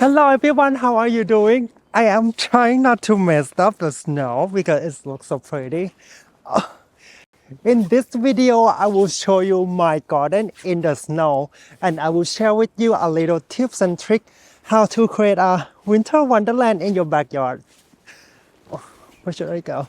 Hello everyone, how are you doing? I am trying not to mess up the snow because it looks so pretty. In this video, I will show you my garden in the snow and I will share with you a little tips and trick how to create a winter wonderland in your backyard. Where should I go?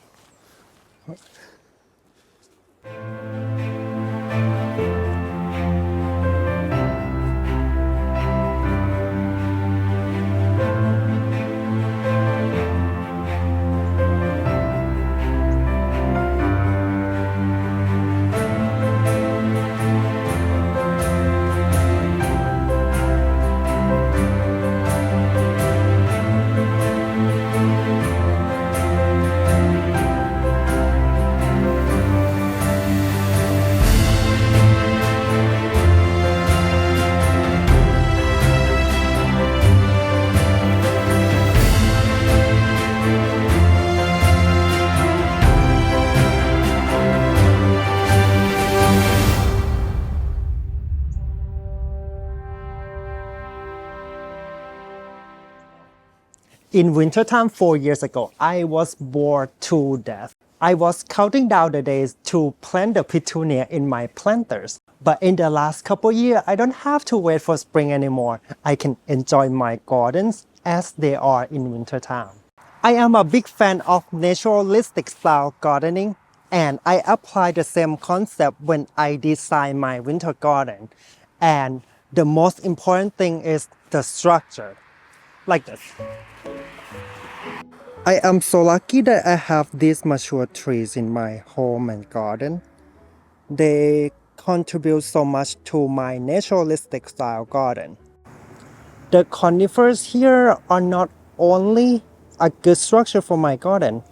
In wintertime 4 years ago, I was bored to death. I was counting down the days to plant the petunia in my planters. But in the last couple years, I don't have to wait for spring anymore. I can enjoy my gardens as they are in wintertime. I am a big fan of naturalistic style gardening, and I apply the same concept when I design my winter garden. And the most important thing is the structure, like this. I am so lucky that I have these mature trees in my home and garden. They contribute so much to my naturalistic style garden. The conifers here are not only a good structure for my garden,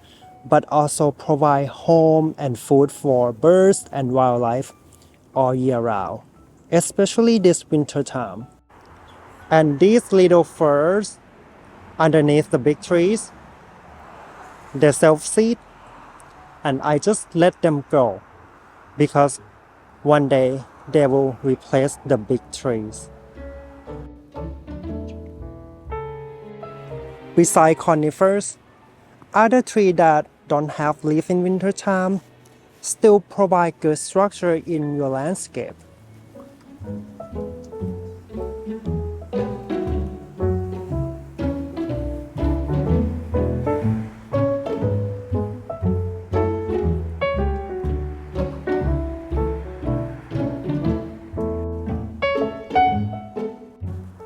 but also provide home and food for birds and wildlife all year round, especially this winter time. And these little firs underneath the big trees, they self-seed, and I just let them go because one day they will replace the big trees. Besides conifers, other trees that don't have leaves in wintertime still provide good structure in your landscape.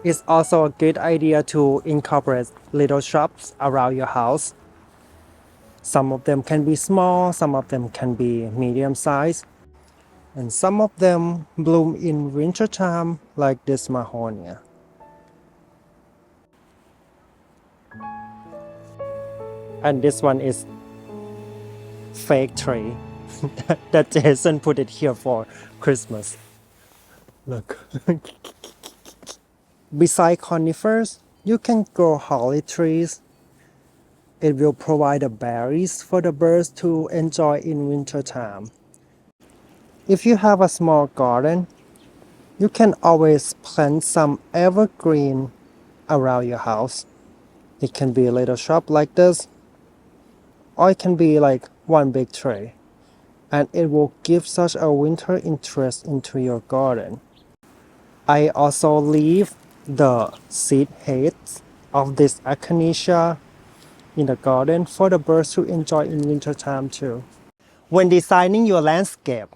It's also a good idea to incorporate little shrubs around your house. Some of them can be small, some of them can be medium size, and some of them bloom in wintertime like this mahonia. And this one is fake tree that Jason put it here for Christmas. Look. Besides conifers, you can grow holly trees. It will provide the berries for the birds to enjoy in wintertime. If you have a small garden, you can always plant some evergreen around your house. It can be a little shrub like this, or it can be like one big tree, and it will give such a winter interest into your garden. I also leave the seed heads of this echinacea in the garden for the birds to enjoy in wintertime too. When designing your landscape,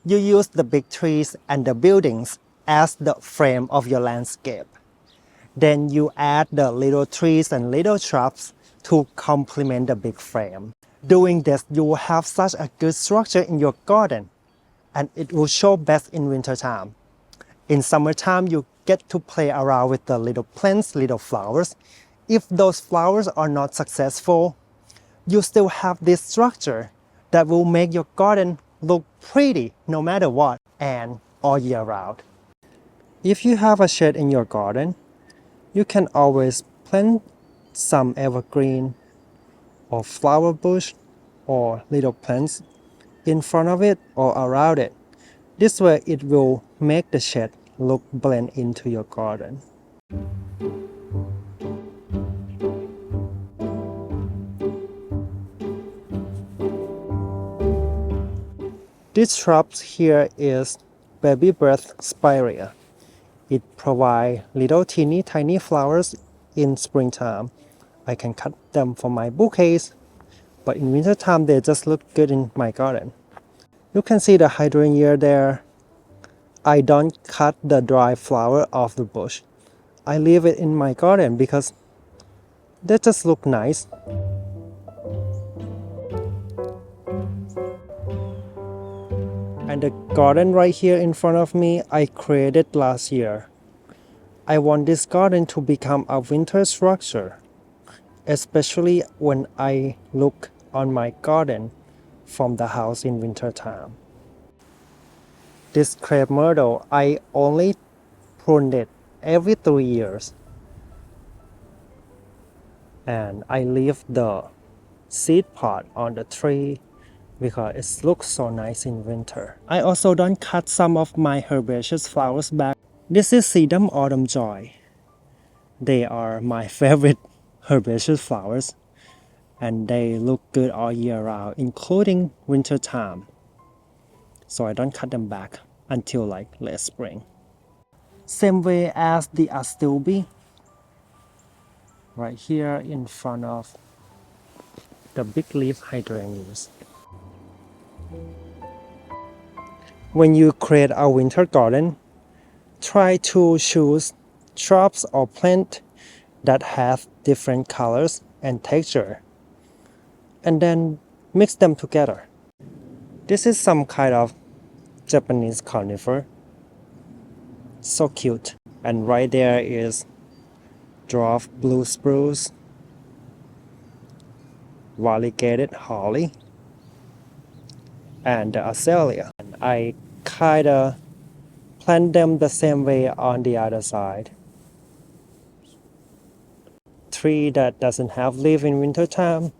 you use the big trees and the buildings as the frame of your landscape. Then you add the little trees and little shrubs to complement the big frame. Doing this, you will have such a good structure in your garden, and it will show best in wintertime. In summertime, you get to play around with the little plants, little flowers. If those flowers are not successful, you still have this structure that will make your garden look pretty no matter what and all year round. If you have a shed in your garden, you can always plant some evergreen or flower bush or little plants in front of it or around it. This way it will make the shed look blend into your garden. This shrub here is baby breath spirea. It provides little teeny tiny flowers in springtime. I can cut them for my bouquets, but in wintertime they just look good in my garden. You can see the hydrangea there. I don't cut the dry flower off the bush. I leave it in my garden because they just look nice. And the garden right here in front of me, I created last year. I want this garden to become a winter structure, especially when I look on my garden from the house in winter time. This crepe myrtle, I only prune it every 3 years. And I leave the seed pod on the tree because it looks so nice in winter. I also don't cut some of my herbaceous flowers back. This is sedum autumn joy. They are my favorite herbaceous flowers and they look good all year round, including winter time. So I don't cut them back until like late spring. Same way as the astilbe, right here in front of the big leaf hydrangeas. When you create a winter garden, try to choose shrubs or plants that have different colors and texture, and then mix them together. This is some kind of Japanese conifer. So cute. And right there is dwarf blue spruce, variegated holly, and the azalea. And I kinda plant them the same way on the other side. Tree that doesn't have leaf in wintertime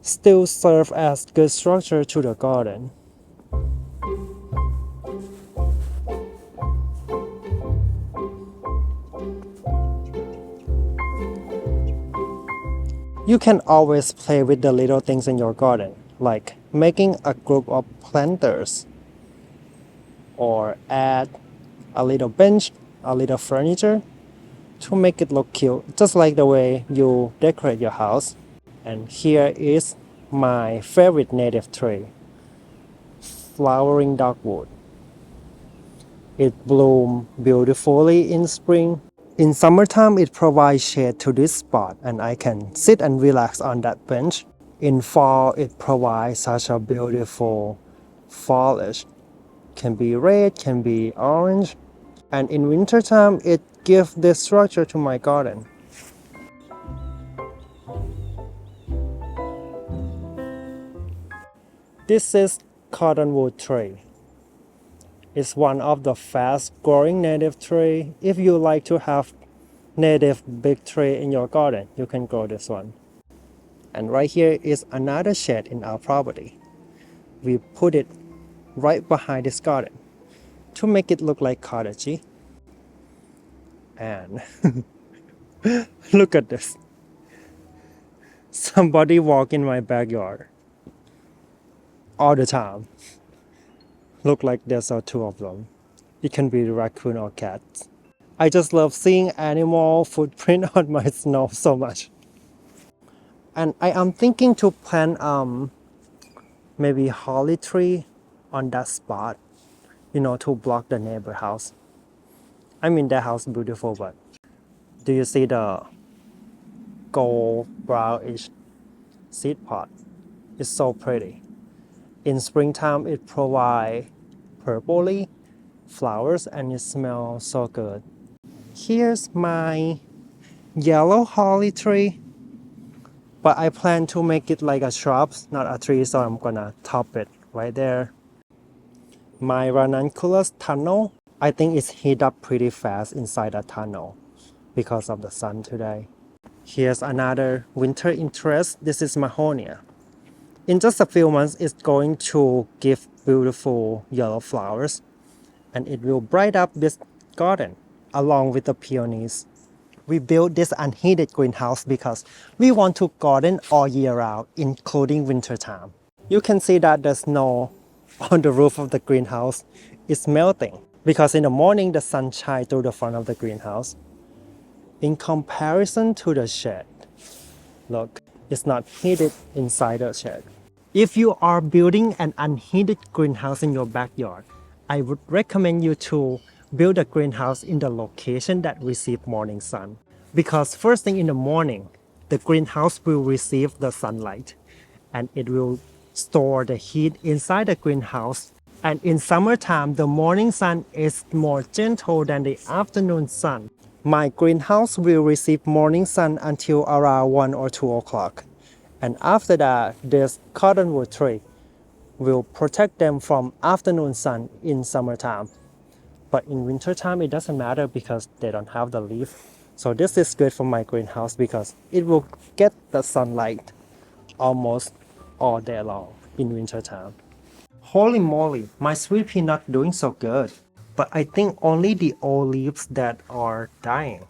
still serve as good structure to the garden. You can always play with the little things in your garden, like making a group of planters, or add a little bench, a little furniture to make it look cute, just like the way you decorate your house. And here is my favorite native tree, flowering dogwood. It blooms beautifully in spring. In summertime, it provides shade to this spot and I can sit and relax on that bench. In fall, it provides such a beautiful foliage. Can be red, can be orange. And in wintertime, it gives this structure to my garden. This is cottonwood tree. It's one of the fast growing native tree. If you like to have native big tree in your garden, you can grow this one. And right here is another shed in our property. We put it right behind this garden to make it look like cottagey. And look at this. Somebody walk in my backyard all the time. Look like there's two of them. It can be raccoon or cats. I just love seeing animal footprint on my snow so much. And I am thinking to plant maybe holly tree on that spot, to block the neighbor house. I mean, their house beautiful, but do you see the gold brownish seed pod? It's so pretty. In springtime, it provides purpley flowers and it smells so good. Here's my yellow holly tree, but I plan to make it like a shrub, not a tree, so I'm gonna top it right there. My ranunculus tunnel, I think it's heat up pretty fast inside the tunnel because of the sun today. Here's another winter interest. This is mahonia. In just a few months, it's going to give beautiful yellow flowers and it will bright up this garden along with the peonies. We built this unheated greenhouse because we want to garden all year round, including winter time. You can see that the snow on the roof of the greenhouse is melting because in the morning the sun shines through the front of the greenhouse. In comparison to the shed, look, it's not heated inside the shed. If you are building an unheated greenhouse in your backyard, I would recommend you to build a greenhouse in the location that receives morning sun. Because first thing in the morning, the greenhouse will receive the sunlight and it will store the heat inside the greenhouse. And in summertime, the morning sun is more gentle than the afternoon sun. My greenhouse will receive morning sun until around 1 or 2 o'clock. And after that, this cottonwood tree will protect them from afternoon sun in summertime. But in wintertime, it doesn't matter because they don't have the leaf. So this is good for my greenhouse because it will get the sunlight almost all day long in wintertime. Holy moly, my sweet pea not doing so good. But I think only the old leaves that are dying.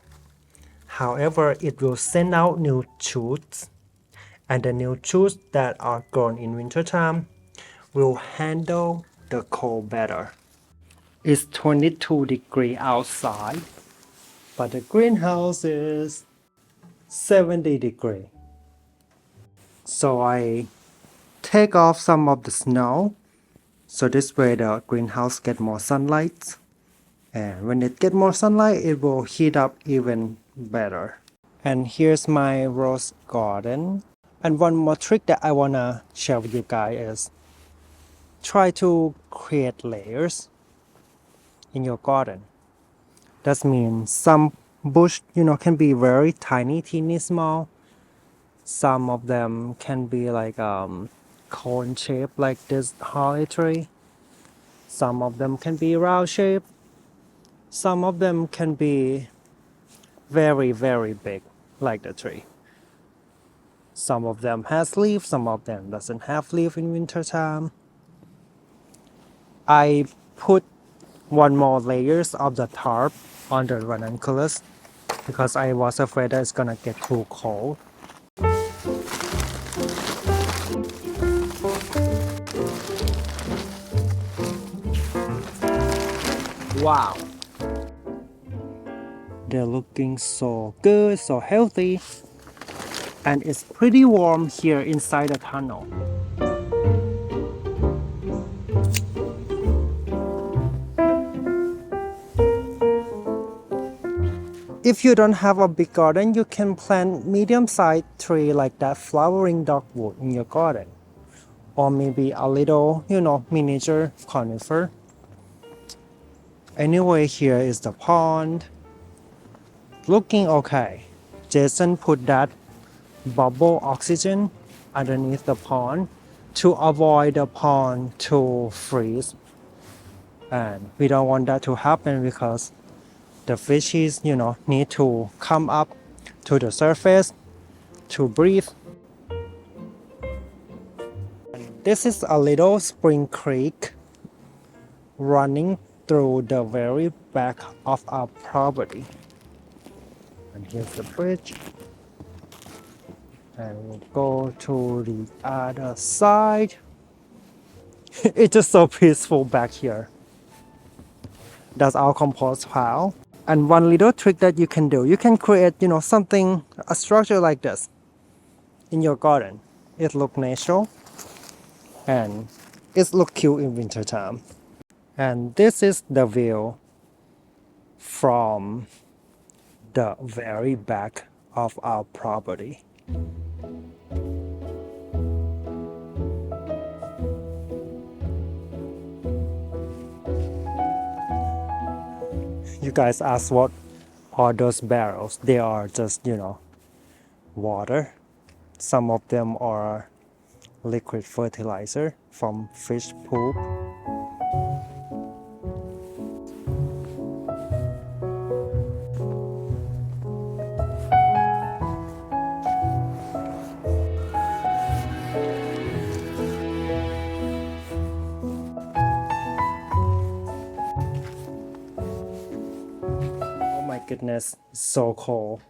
However, it will send out new shoots, and the new shoots that are grown in wintertime will handle the cold better. It's 22 degrees outside, but the greenhouse is 70 degrees. So I take off some of the snow, so this way the greenhouse get more sunlight. And when it get more sunlight, it will heat up even better. And here's my rose garden. And one more trick that I wanna share with you guys is try to create layers in your garden. That means some bush, can be very tiny, teeny small. Some of them can be like cone shape like this holly tree. Some of them can be round shape. Some of them can be very, very big like the tree. Some of them has leaves, some of them doesn't have leaf in winter time. I put one more layers of the tarp on the ranunculus because I was afraid that it's gonna get too cold. Wow! They're looking so good, so healthy. And it's pretty warm here inside the tunnel. If you don't have a big garden, you can plant medium-sized tree like that flowering dogwood in your garden. Or maybe a little, miniature conifer. Anyway, here is the pond. Looking okay. Jason put that bubble oxygen underneath the pond to avoid the pond to freeze. And we don't want that to happen because the fishes, need to come up to the surface to breathe. And this is a little spring creek running through the very back of our property. And here's the bridge. And we'll go to the other side. It's just so peaceful back here. That's our compost pile. And one little trick that you can do, you can create, something, a structure like this in your garden. It looks natural and it looks cute in winter time. And this is the view from the very back of our property. You guys ask what are those barrels? They are just, water. Some of them are liquid fertilizer from fish poop. Oh my goodness, it's so cold.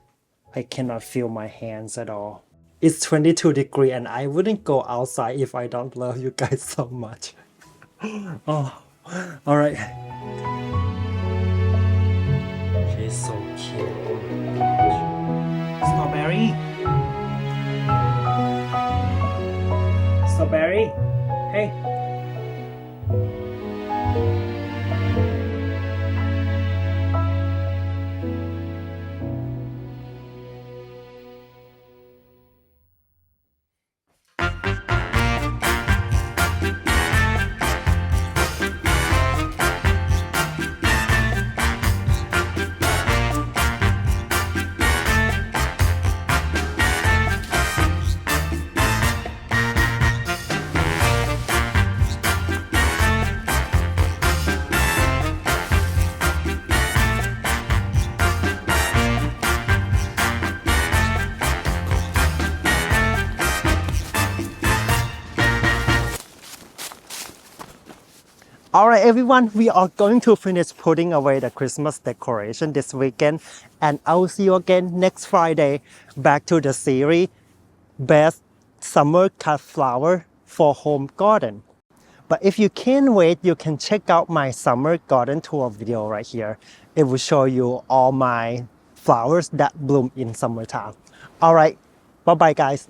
I cannot feel my hands at all. It's 22 degrees and I wouldn't go outside if I don't love you guys so much. Oh, all right. She's so cute. Oh my gosh. Strawberry. Strawberry. Hey. All right, everyone, we are going to finish putting away the Christmas decoration this weekend, and I will see you again next Friday. Back to the series, Best Summer Cut Flower for Home Garden. But if you can't wait, you can check out my summer garden tour video right here. It will show you all my flowers that bloom in summertime. All right, bye-bye guys.